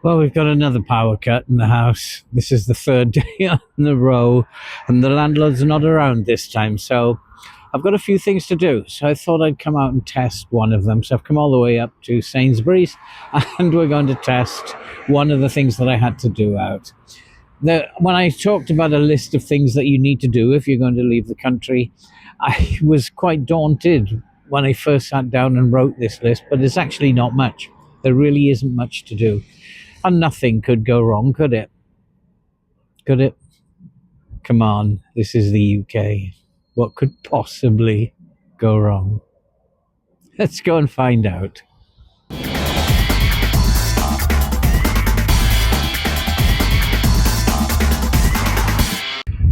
Well, we've got another power cut in the house. This is the third day in a row, and the landlord's not around this time. So I've got a few things to do. So I thought I'd come out and test one of them. So I've come all the way up to Sainsbury's, and we're going to test one of the things that I had to do out. When I talked about a list of things that you need to do if you're going to leave the country, I was quite daunted when I first sat down and wrote this list, but it's actually not much. There really isn't much to do. And nothing could go wrong, could it? Could it? Come on, this is the UK. What could possibly go wrong? Let's go and find out.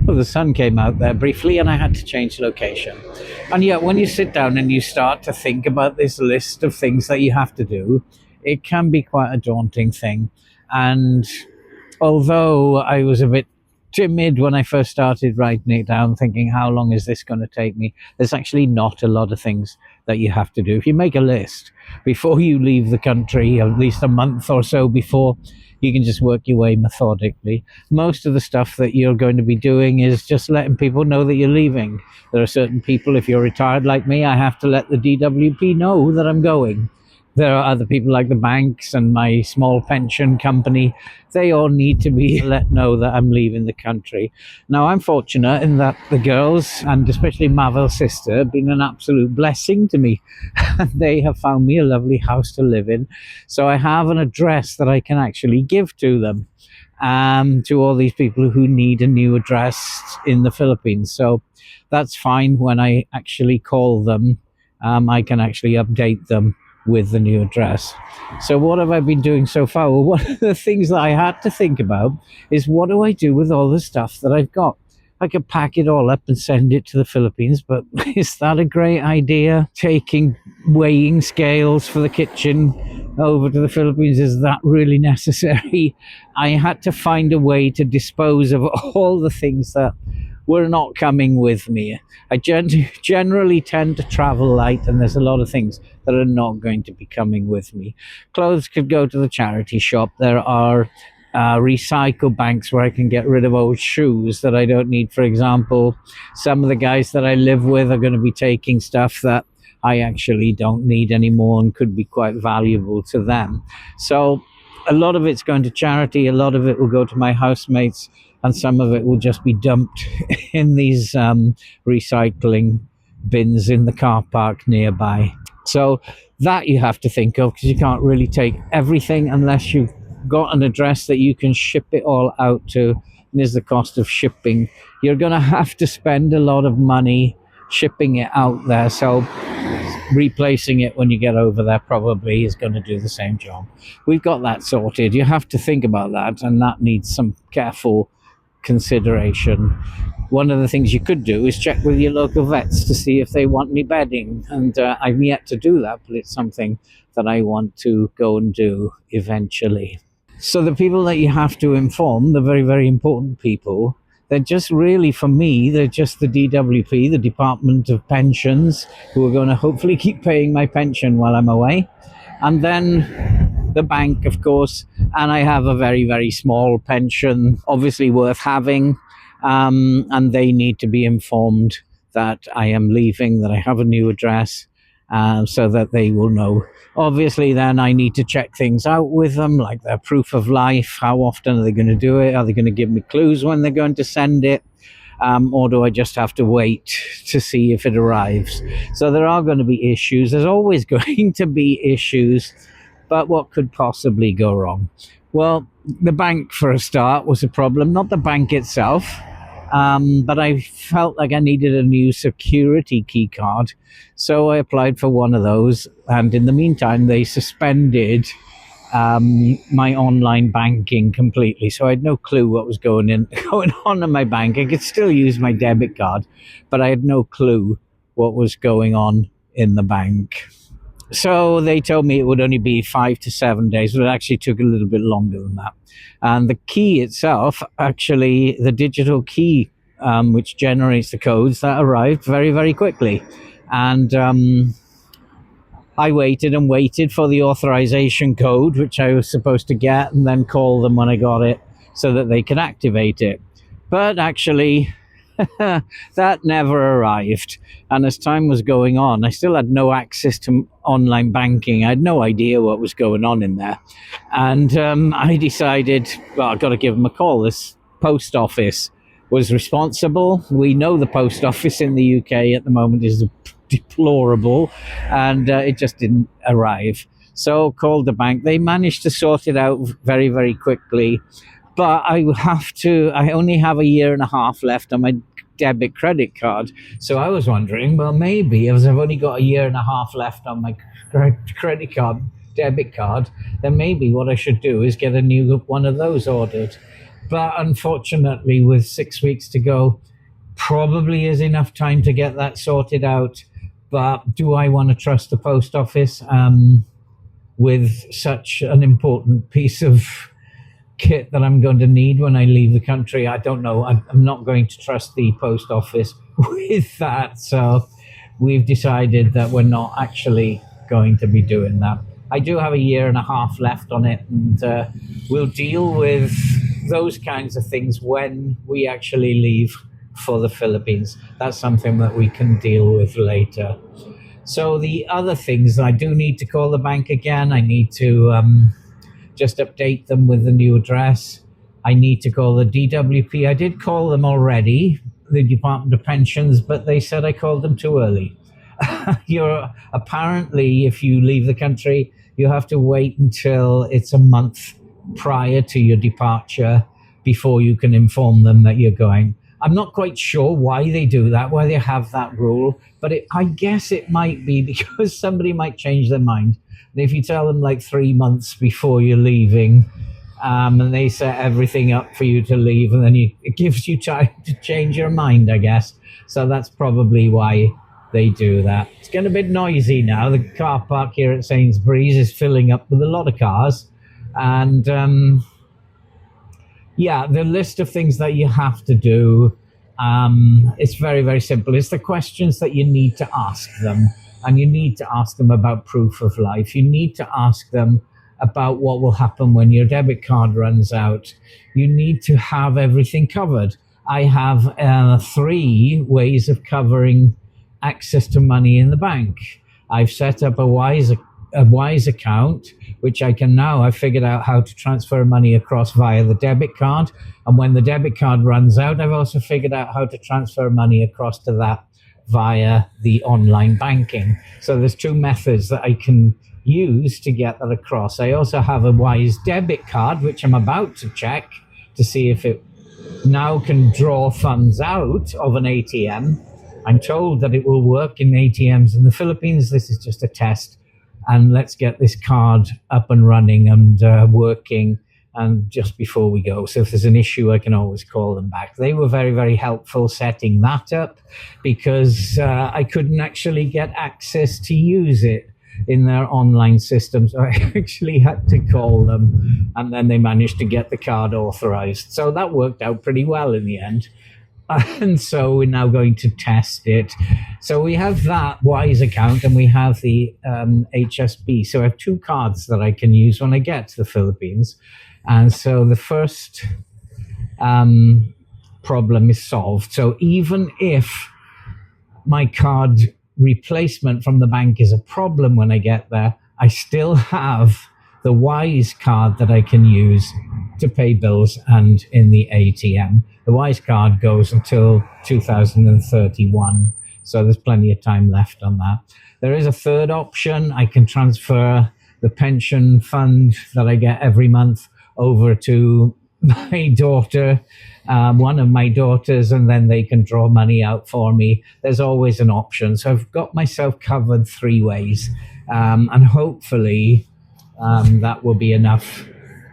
Well, the sun came out there briefly and I had to change location. And yet, when you sit down and you start to think about this list of things that you have to do, it can be quite a daunting thing. And although I was a bit timid when I first started writing it down, thinking, how long is this going to take me? There's actually not a lot of things that you have to do. If you make a list before you leave the country, at least a month or so before, you can just work your way methodically. Most of the stuff that you're going to be doing is just letting people know that you're leaving. There are certain people, if you're retired like me, I have to let the DWP know that I'm going. There are other people like the banks and my small pension company. They all need to be let know that I'm leaving the country. Now, I'm fortunate in that the girls, and especially Mavel's sister, have been an absolute blessing to me. They have found me a lovely house to live in. So I have an address that I can actually give to them, to all these people who need a new address in the Philippines. So that's fine. When I actually call them, I can actually update them with the new address. So what have I been doing so far? Well, one of the things that I had to think about is, what do I do with all the stuff that I've got? I could pack it all up and send it to the Philippines, but is that a great idea? Taking weighing scales for the kitchen over to the Philippines, is that really necessary? I had to find a way to dispose of all the things that were not coming with me. I generally tend to travel light, and there's a lot of things that are not going to be coming with me. Clothes could go to the charity shop. There are recycle banks where I can get rid of old shoes that I don't need. For example, some of the guys that I live with are going to be taking stuff that I actually don't need anymore and could be quite valuable to them. So a lot of it's going to charity, a lot of it will go to my housemates, and some of it will just be dumped in these recycling bins in the car park nearby. So that you have to think of, because you can't really take everything unless you've got an address that you can ship it all out to. And there's the cost of shipping. You're going to have to spend a lot of money shipping it out there. So replacing it when you get over there probably is going to do the same job. We've got that sorted. You have to think about that, and that needs some careful consideration. One of the things you could do is check with your local vets to see if they want any bedding, and I've yet to do that, but it's something that I want to go and do eventually. So the people that you have to inform, the very, very important people, they're just really, for me, they're just the DWP, the Department of Pensions, who are going to hopefully keep paying my pension while I'm away. And then the bank, of course, and I have a very, very small pension, obviously worth having, and they need to be informed that I am leaving, that I have a new address, so that they will know. Obviously, then I need to check things out with them, like their proof of life. How often are they going to do it? Are they going to give me clues when they're going to send it? Or do I just have to wait to see if it arrives? So there are going to be issues. There's always going to be issues. But what could possibly go wrong? Well, the bank, for a start, was a problem. Not the bank itself, but I felt like I needed a new security key card. So I applied for one of those. And in the meantime, they suspended my online banking completely. So I had no clue what was going on in my bank. I could still use my debit card, but I had no clue what was going on in the bank. So they told me it would only be 5 to 7 days, but it actually took a little bit longer than that. And the key itself, actually, the digital key, which generates the codes, that arrived very, very quickly. And I waited and waited for the authorization code, which I was supposed to get, and then call them when I got it so that they could activate it. But actually, that never arrived. And as time was going on, I still had no access to online banking. I had no idea what was going on in there. And I decided, well, I've got to give them a call. This post office was responsible. We know the post office in the UK at the moment is deplorable, and it just didn't arrive. So called the bank. They managed to sort it out very, very quickly. But I only have a year and a half left on my debit credit card. So I was wondering, well, maybe as I've only got a year and a half left on my credit card, debit card, then maybe what I should do is get a new one of those ordered. But unfortunately, with 6 weeks to go, probably is enough time to get that sorted out. But do I want to trust the post office with such an important piece of kit that I'm going to need when I leave the country? I don't know. I'm not going to trust the post office with that. So we've decided that we're not actually going to be doing that. I do have a year and a half left on it, and we'll deal with those kinds of things when we actually leave for the Philippines. That's something that we can deal with later. So the other things, I do need to call the bank again. I need to just update them with the new address. I need to call the DWP. I did call them already, the Department of Pensions, but they said I called them too early. Apparently, if you leave the country, you have to wait until it's a month prior to your departure before you can inform them that you're going. I'm not quite sure why they do that, why they have that rule, but I guess it might be because somebody might change their mind. And if you tell them like 3 months before you're leaving, and they set everything up for you to leave, and then it gives you time to change your mind, I guess. So that's probably why they do that. It's getting a bit noisy now. The car park here at Sainsbury's is filling up with a lot of cars. And the list of things that you have to do, it's very, very simple. It's the questions that you need to ask them. And you need to ask them about proof of life. You need to ask them about what will happen when your debit card runs out. You need to have everything covered. I have 3 ways of covering access to money in the bank. I've set up a Wise account, which I've figured out how to transfer money across via the debit card. And when the debit card runs out, I've also figured out how to transfer money across to that via the online banking. So there's 2 methods that I can use to get that across. I also have a Wise debit card, which I'm about to check to see if it now can draw funds out of an ATM. I'm told that it will work in ATMs in the Philippines. This is just a test. And let's get this card up and running and working, and just before we go. So if there's an issue, I can always call them back. They were very, very helpful setting that up, because I couldn't actually get access to use it in their online system. So I actually had to call them, and then they managed to get the card authorized. So that worked out pretty well in the end. And so we're now going to test it. So we have that Wise account, and we have the HSB. So I have 2 cards that I can use when I get to the Philippines. And so the first problem is solved. So even if my card replacement from the bank is a problem when I get there, I still have the Wise card that I can use to pay bills and in the ATM. The Wise card goes until 2031, so there's plenty of time left on that. There is a third option. I can transfer the pension fund that I get every month over to my daughter, one of my daughters, and then they can draw money out for me. There's always an option. So I've got myself covered 3 ways, and hopefully that will be enough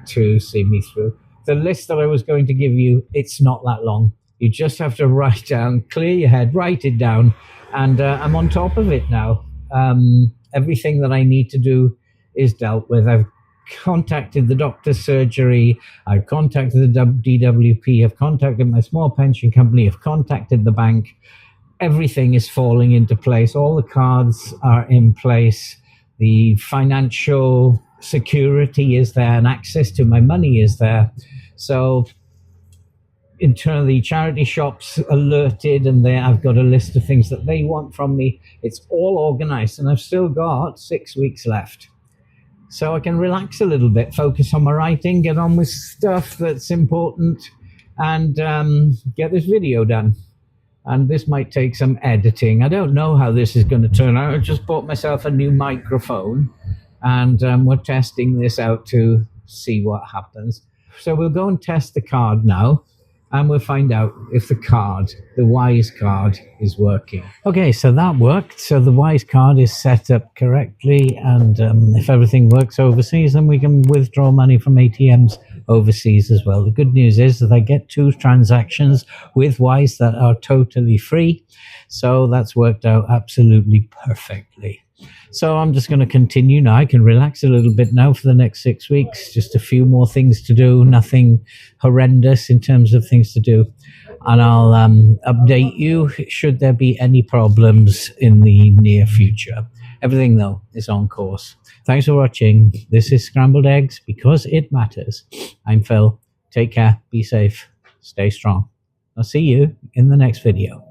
to see me through. The list that I was going to give you, it's not that long. You just have to write down, clear your head, write it down, and I'm on top of it now. Everything that I need to do is dealt with. I've contacted the doctor's surgery, I've contacted the DWP, I've contacted my small pension company, I've contacted the bank. Everything is falling into place. All the cards are in place. the financial security is there, and access to my money is there. So internally, charity shops alerted, and I've got a list of things that they want from me. It's all organized, and I've still got 6 weeks left. So I can relax a little bit, focus on my writing, get on with stuff that's important, and get this video done. And this might take some editing. I don't know how this is going to turn out. I just bought myself a new microphone, and we're testing this out to see what happens. So we'll go and test the card now, and we'll find out if the Wise card, is working. Okay, so that worked. So the Wise card is set up correctly, and if everything works overseas, then we can withdraw money from ATMs overseas as well. The good news is that I get 2 transactions with Wise that are totally free. So that's worked out absolutely perfectly. So I'm just going to continue now. I can relax a little bit now for the next 6 weeks. Just a few more things to do. Nothing horrendous in terms of things to do. And I'll update you should there be any problems in the near future. Everything, though, is on course. Thanks for watching. This is Scrambled Eggs, because it matters. I'm Phil. Take care. Be safe. Stay strong. I'll see you in the next video.